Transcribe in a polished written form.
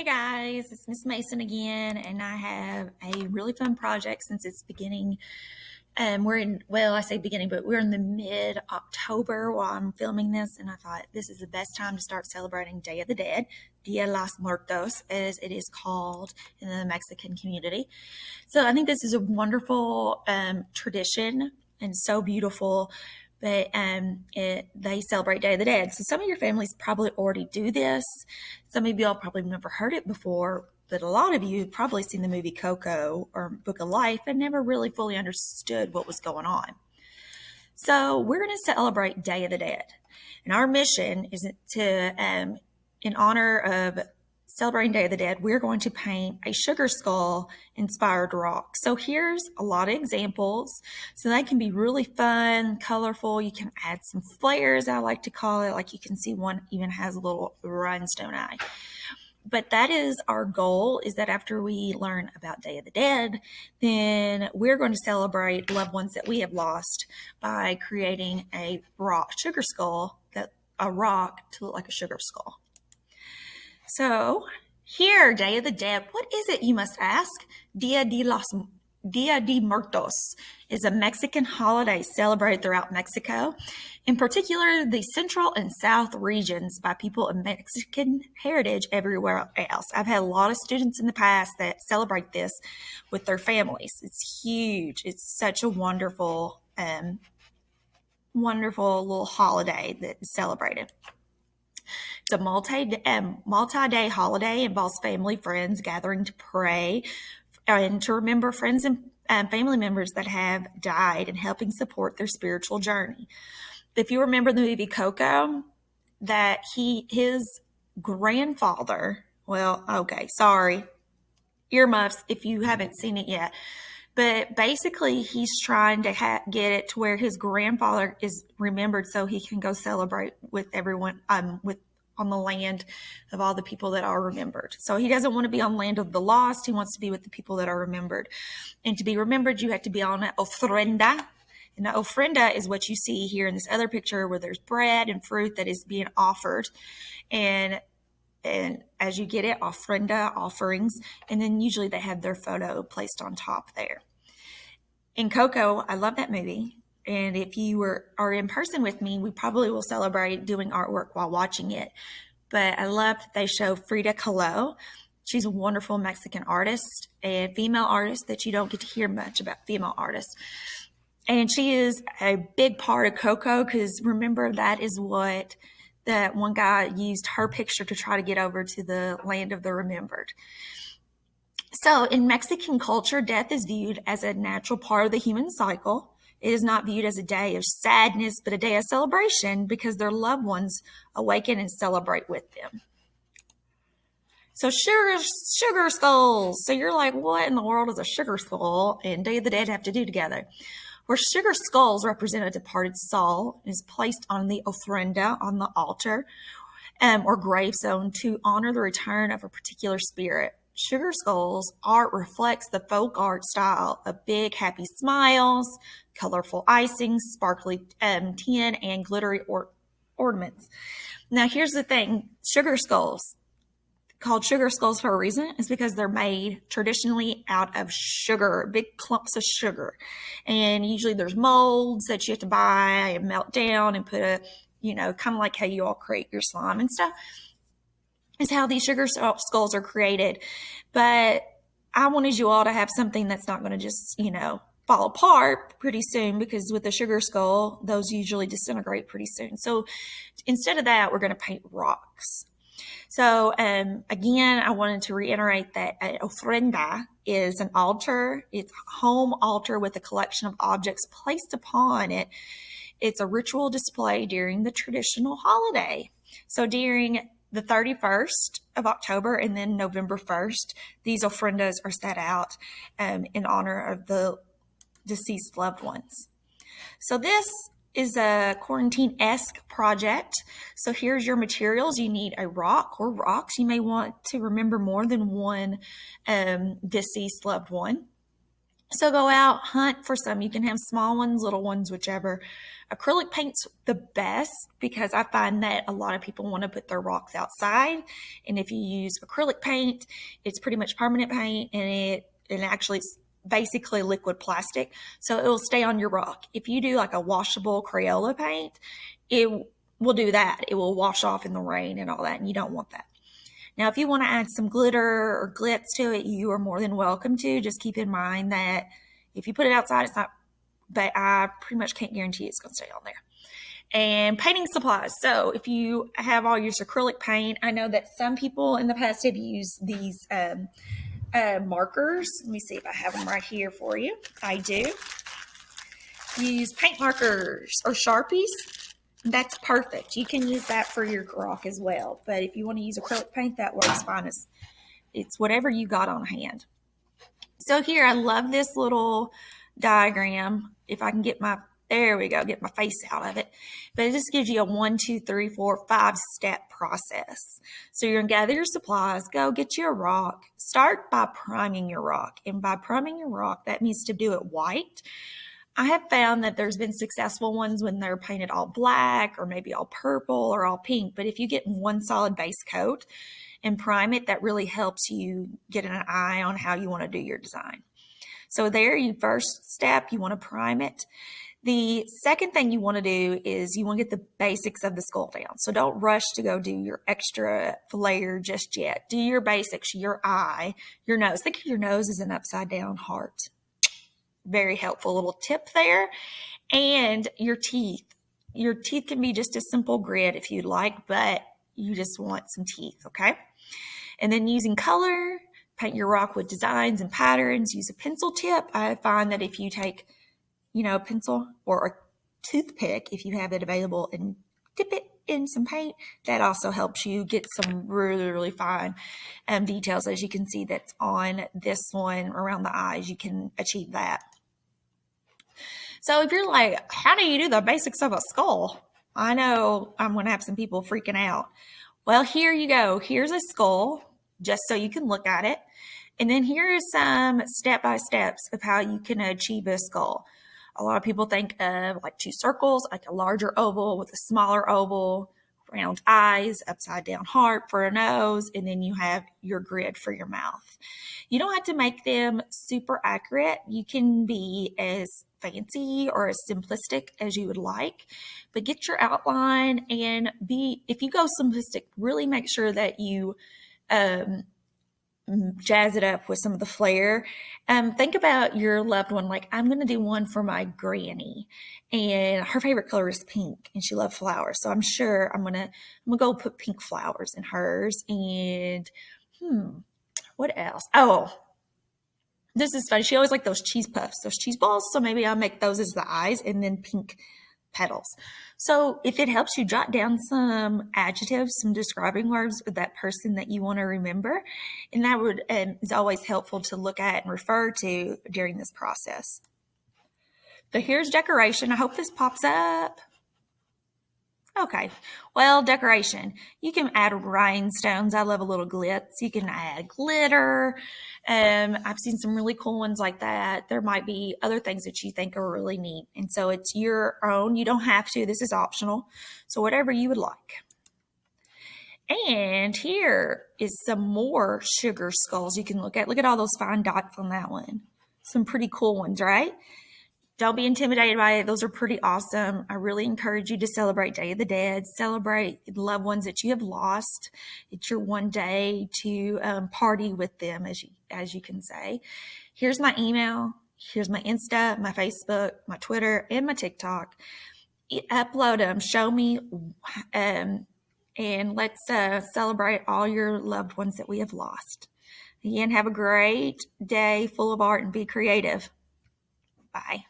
Hey guys, it's Miss Mason again, and I have a really fun project since it's beginning. I say beginning, but we're in the mid-October while I'm filming this, and I thought this is the best time to start celebrating Day of the Dead, Dia los Muertos, as it is called in the Mexican community. So I think this is a wonderful tradition and so beautiful. But they celebrate Day of the Dead. So some of your families probably already do this. Some of y'all probably never heard it before, but a lot of you have probably seen the movie Coco or Book of Life and never really fully understood what was going on. So we're going to celebrate Day of the Dead. And our mission is to, in honor of celebrating Day of the Dead, we're going to paint a sugar skull inspired rock. So here's a lot of examples. So they can be really fun, colorful. You can add some flares, I like to call it. Like you can see one even has a little rhinestone eye. But that is our goal, is that after we learn about Day of the Dead, then we're going to celebrate loved ones that we have lost by creating a rock sugar skull, a rock to look like a sugar skull. So here, Day of the Dead, what is it, you must ask? Dia de Muertos is a Mexican holiday celebrated throughout Mexico, in particular the central and south regions, by people of Mexican heritage everywhere else. I've had a lot of students in the past that celebrate this with their families. It's huge. It's such a wonderful, wonderful little holiday that is celebrated. It's a multi-day holiday, involves family, friends gathering to pray and to remember friends and family members that have died and helping support their spiritual journey. If you remember the movie Coco, that his grandfather, earmuffs if you haven't seen it yet, but basically he's trying to get it to where his grandfather is remembered so he can go celebrate with everyone, on the land of all the people that are remembered. So he doesn't want to be on the land of the lost. He wants to be with the people that are remembered. And to be remembered, you have to be on an ofrenda. And the ofrenda is what you see here in this other picture, where there's bread and fruit that is being offered. And as you get it, ofrenda, offerings, and then usually they have their photo placed on top there. In Coco, I love that movie. And if you are in person with me, we probably will celebrate doing artwork while watching it. But I love that they show Frida Kahlo. She's a wonderful Mexican artist and female artist that you don't get to hear much about, female artists. And she is a big part of Coco, because remember, that is what that one guy used her picture to try to get over to the land of the remembered. So in Mexican culture, death is viewed as a natural part of the human cycle. It is not viewed as a day of sadness, but a day of celebration, because their loved ones awaken and celebrate with them. So sugar skulls. So you're like, what in the world does a sugar skull and Day of the Dead have to do together? Where sugar skulls represent a departed soul and is placed on the ofrenda, on the altar, or gravestone, to honor the return of a particular spirit. Sugar skulls art reflects the folk art style of big, happy smiles, colorful icings, sparkly tin, and glittery ornaments. Now, here's the thing. Sugar skulls, called sugar skulls for a reason, is because they're made traditionally out of sugar, big clumps of sugar. And usually there's molds that you have to buy and melt down and put kind of like how you all create your slime and stuff, is how these sugar skulls are created. But I wanted you all to have something that's not going to just, fall apart pretty soon, because with a sugar skull, those usually disintegrate pretty soon. So instead of that, we're going to paint rocks. So again, I wanted to reiterate that an ofrenda is an altar. It's a home altar with a collection of objects placed upon it. It's a ritual display during the traditional holiday. So during the 31st of October and then November 1st, these ofrendas are set out in honor of the deceased loved ones. So this is a quarantine-esque project. So here's your materials. You need a rock or rocks. You may want to remember more than one deceased loved one. So go out, hunt for some. You can have small ones, little ones, whichever. Acrylic paint's the best because I find that a lot of people want to put their rocks outside. And if you use acrylic paint, it's pretty much permanent paint, and it actually it's basically liquid plastic. So it will stay on your rock. If you do like a washable Crayola paint, it will do that. It will wash off in the rain and all that, and you don't want that. Now, if you want to add some glitter or glitz to it, you are more than welcome to. Just keep in mind that if you put it outside, it's not, but I pretty much can't guarantee it's going to stay on there. And painting supplies. So if you have all your acrylic paint, I know that some people in the past have used these markers. Let me see if I have them right here for you. I do. Use paint markers or Sharpies. That's perfect. You can use that for your rock as well. But if you want to use acrylic paint, that works fine. It's whatever you got on hand. So here, I love this little diagram. If I can get there we go, get my face out of it. But it just gives you a 1, 2, 3, 4, 5-step process. So you're going to gather your supplies, go get you a rock. Start by priming your rock. And by priming your rock, that means to do it white. I have found that there's been successful ones when they're painted all black or maybe all purple or all pink. But if you get one solid base coat and prime it, that really helps you get an eye on how you want to do your design. So there, you first step, you want to prime it. The second thing you want to do is you want to get the basics of the skull down. So don't rush to go do your extra layer just yet. Do your basics, your eye, your nose. Think of your nose as an upside down heart. Very helpful little tip there. And your teeth. Your teeth can be just a simple grid if you'd like, but you just want some teeth, okay? And then using color, paint your rock with designs and patterns. Use a pencil tip. I find that if you take, a pencil or a toothpick, if you have it available, and dip it in some paint, that also helps you get some really, really fine details. As you can see, that's on this one around the eyes. You can achieve that. So if you're like, how do you do the basics of a skull? I know I'm going to have some people freaking out. Well, here you go. Here's a skull, just so you can look at it. And then here are some step-by-steps of how you can achieve a skull. A lot of people think of like 2 circles, like a larger oval with a smaller oval, round eyes, upside down heart for a nose, and then you have your grid for your mouth. You don't have to make them super accurate. You can be as fancy or as simplistic as you would like, but get your outline and if you go simplistic, really make sure that you jazz it up with some of the flair. Think about your loved one. Like, I'm going to do one for my granny, and her favorite color is pink, and she loves flowers. So I'm sure I'm gonna go put pink flowers in hers. And what else? Oh, this is fun. She always liked those cheese puffs, those cheese balls. So maybe I'll make those as the eyes, and then pink petals. So if it helps you, jot down some adjectives, some describing words of that person that you want to remember. And that is always helpful to look at and refer to during this process. So here's decoration. I hope this pops up. Okay, well, decoration. You can add rhinestones. I love a little glitz. You can add glitter. I've seen some really cool ones like that. There might be other things that you think are really neat. And so it's your own. You don't have to. This is optional. So whatever you would like. And here is some more sugar skulls you can look at. Look at all those fine dots on that one. Some pretty cool ones, right? Don't be intimidated by it. Those are pretty awesome. I really encourage you to celebrate Day of the Dead. Celebrate loved ones that you have lost. It's your one day to party with them, as you can say. Here's my email. Here's my Insta, my Facebook, my Twitter, and my TikTok. Upload them. Show me. And let's celebrate all your loved ones that we have lost. Again, have a great day full of art and be creative. Bye.